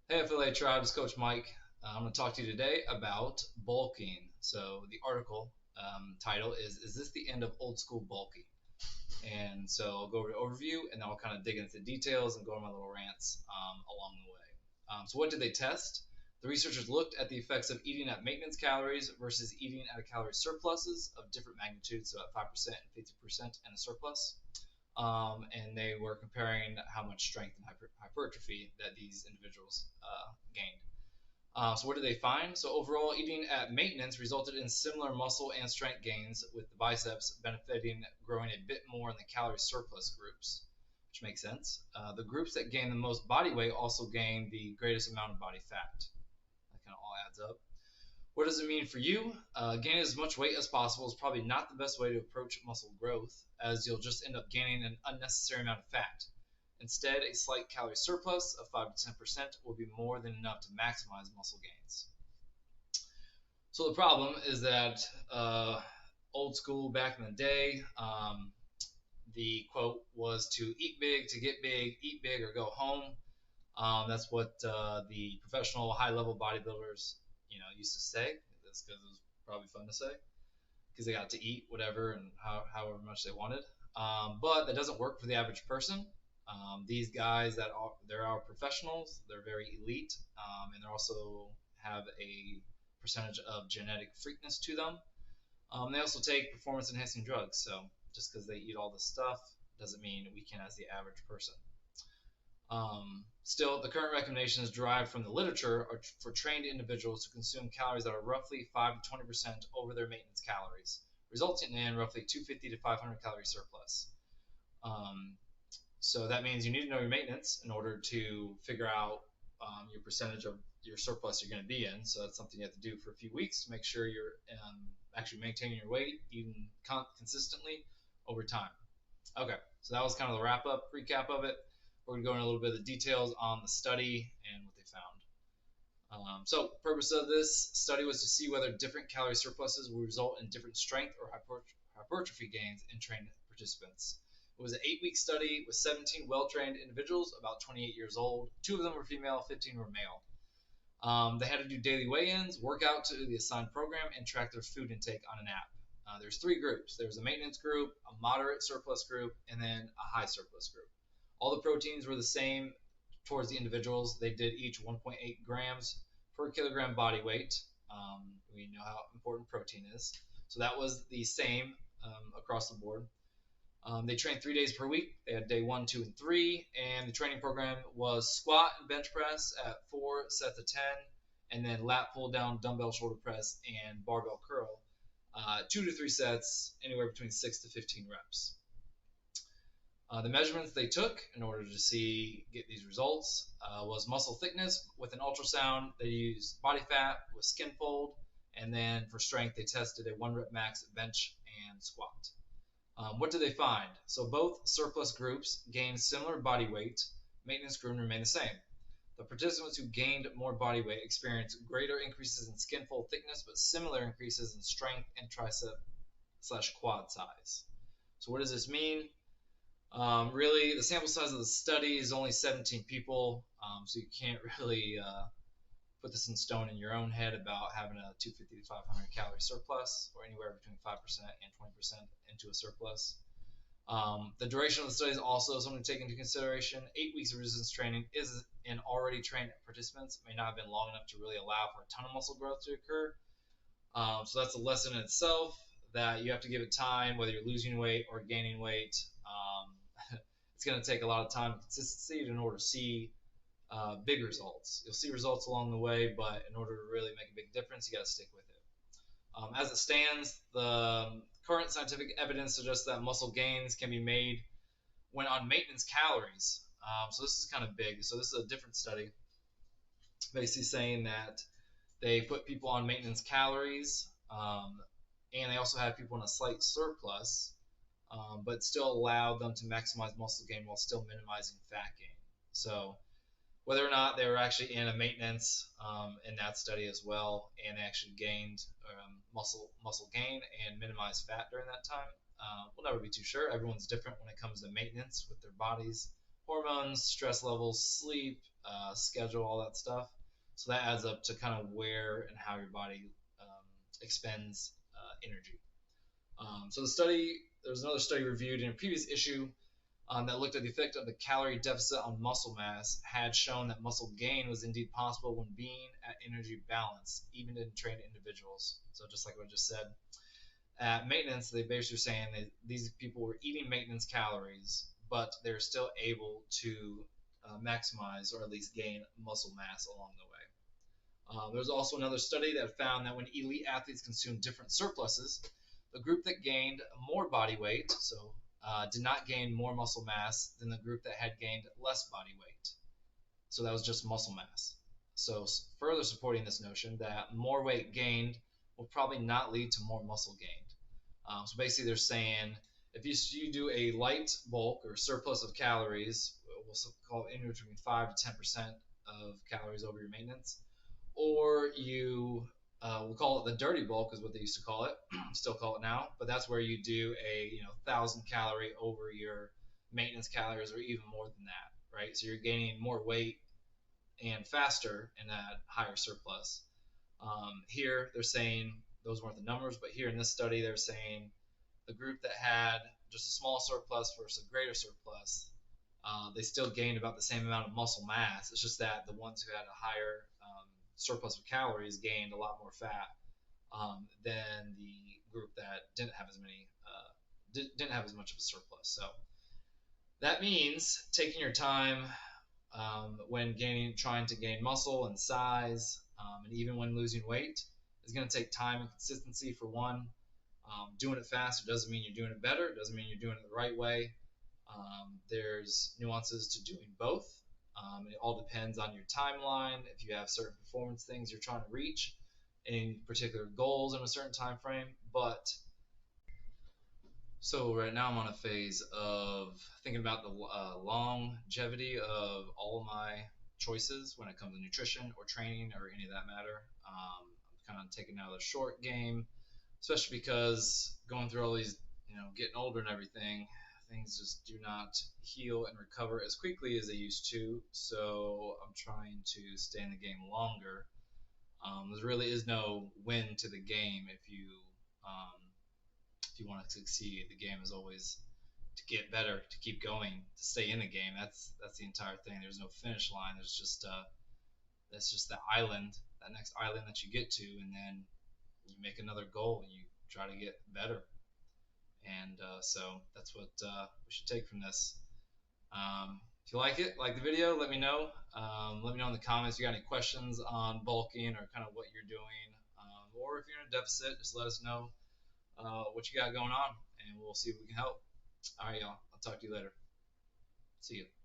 Hey, Affiliate Tribe, it's Coach Mike. I'm going to talk to you today about bulking. So, the article title is this the end of old school bulking? And so, I'll go over the overview and then I'll kind of dig into the details and go on my little rants along the way. So, what did they test? The researchers looked at the effects of eating at maintenance calories versus eating at a calorie surpluses of different magnitudes, so at 5% and 50% and a surplus. And they were comparing how much strength and hypertrophy that these individuals gained. So what did they find? So overall, eating at maintenance resulted in similar muscle and strength gains, with the biceps benefiting growing a bit more in the calorie surplus groups, which makes sense. The groups that gained the most body weight also gained the greatest amount of body fat. That kind of all adds up. What does it mean for you? Gaining as much weight as possible is probably not the best way to approach muscle growth, as you'll just end up gaining an unnecessary amount of fat. Instead, a slight calorie surplus of 5 to 10% will be more than enough to maximize muscle gains. So the problem is that old school back in the day, the quote was to eat big to get big, eat big or go home. That's what the professional high-level bodybuilders, used to say. That's because it was probably fun to say because they got to eat whatever and however much they wanted. But that doesn't work for the average person. These guys they're our professionals. They're very elite, and they also have a percentage of genetic freakness to them. They also take performance-enhancing drugs. So just because they eat all this stuff doesn't mean we can as the average person. Still, the current recommendations derived from the literature are for trained individuals to consume calories that are roughly 5 to 20% over their maintenance calories, resulting in roughly 250 to 500 calorie surplus. So that means you need to know your maintenance in order to figure out your percentage of your surplus you're going to be in. So that's something you have to do for a few weeks to make sure you're actually maintaining your weight, eating consistently over time. Okay, so that was kind of the wrap up, recap of it. We're going to go into a little bit of the details on the study and what they found. So, the purpose of this study was to see whether different calorie surpluses would result in different strength or hypertrophy gains in trained participants. It was an 8-week study with 17 well-trained individuals, about 28 years old. 2 of them were female, 15 were male. They had to do daily weigh-ins, work out to the assigned program, and track their food intake on an app. There's 3 groups. There's a maintenance group, a moderate surplus group, and then a high surplus group. All the proteins were the same towards the individuals. They did each 1.8 grams per kilogram body weight. We know how important protein is. So that was the same across the board. They trained 3 days per week. They had day 1, 2, and 3. And the training program was squat and bench press at 4 sets of 10. And then lat pull down, dumbbell shoulder press, and barbell curl. 2 to 3 sets, anywhere between 6 to 15 reps. The measurements they took in order to get these results was muscle thickness with an ultrasound. They used body fat with skin fold, and then for strength they tested a 1 rep max bench and squat. What did they find? So both surplus groups gained similar body weight. Maintenance group remained the same. The participants who gained more body weight experienced greater increases in skin fold thickness, but similar increases in strength and tricep/quad size. So what does this mean? Really, the sample size of the study is only 17 people, so you can't really put this in stone in your own head about having a 250 to 500 calorie surplus, or anywhere between 5% and 20% into a surplus. The duration of the study is also something to take into consideration. 8 weeks of resistance training is in already trained participants. It may not have been long enough to really allow for a ton of muscle growth to occur. So that's a lesson in itself, that you have to give it time, whether you're losing weight or gaining weight. It's going to take a lot of time and consistency in order to see big results. You'll see results along the way, but in order to really make a big difference, you got to stick with it. As it stands, the current scientific evidence suggests that muscle gains can be made when on maintenance calories. So this is kind of big. So this is a different study, basically saying that they put people on maintenance calories, and they also had people in a slight surplus, but still allowed them to maximize muscle gain while still minimizing fat gain. So whether or not they were actually in a maintenance in that study as well, and they actually gained muscle gain and minimized fat during that time, we'll never be too sure. Everyone's different when it comes to maintenance with their bodies, hormones, stress levels, sleep, schedule, all that stuff. So that adds up to kind of where and how your body expends energy. So there's another study reviewed in a previous issue that looked at the effect of the calorie deficit on muscle mass, had shown that muscle gain was indeed possible when being at energy balance, even in trained individuals. So just like what I just said, at maintenance, they basically were saying that these people were eating maintenance calories, but they're still able to maximize or at least gain muscle mass along the way. There's also another study that found that when elite athletes consumed different surpluses, the group that gained more body weight, so did not gain more muscle mass than the group that had gained less body weight. So that was just muscle mass. So further supporting this notion that more weight gained will probably not lead to more muscle gained. So basically, they're saying if you do a light bulk or surplus of calories, we'll call it anywhere between 5 to 10% of calories over your maintenance, or you we'll call it the dirty bulk is what they used to call it, still call it now, but that's where you do a 1,000 calorie over your maintenance calories or even more than that, right? So you're gaining more weight and faster in that higher surplus. Here they're saying those weren't the numbers, but here in this study they're saying the group that had just a small surplus versus a greater surplus, they still gained about the same amount of muscle mass. It's just that the ones who had a higher surplus of calories gained a lot more fat than the group that didn't have as many, didn't have as much of a surplus. So that means taking your time when trying to gain muscle and size, and even when losing weight, is going to take time and consistency for one. Doing it faster doesn't mean you're doing it better. It doesn't mean you're doing it the right way. There's nuances to doing both. It all depends on your timeline. If you have certain performance things you're trying to reach, any particular goals in a certain time frame. But so right now I'm on a phase of thinking about the longevity of all of my choices when it comes to nutrition or training or any of that matter. I'm kind of taking out of the short game, especially because going through all these, getting older and everything, things just do not heal and recover as quickly as they used to. So I'm trying to stay in the game longer. There really is no win to the game if you want to succeed. The game is always to get better, to keep going, to stay in the game. That's the entire thing. There's no finish line. There's just that's just the island, that next island that you get to, and then you make another goal and you try to get better. And so that's what we should take from this. If you like it, like the video, let me know. Let me know in the comments if you got any questions on bulking or kind of what you're doing. Or if you're in a deficit, just let us know what you got going on, and we'll see if we can help. All right, y'all. I'll talk to you later. See you.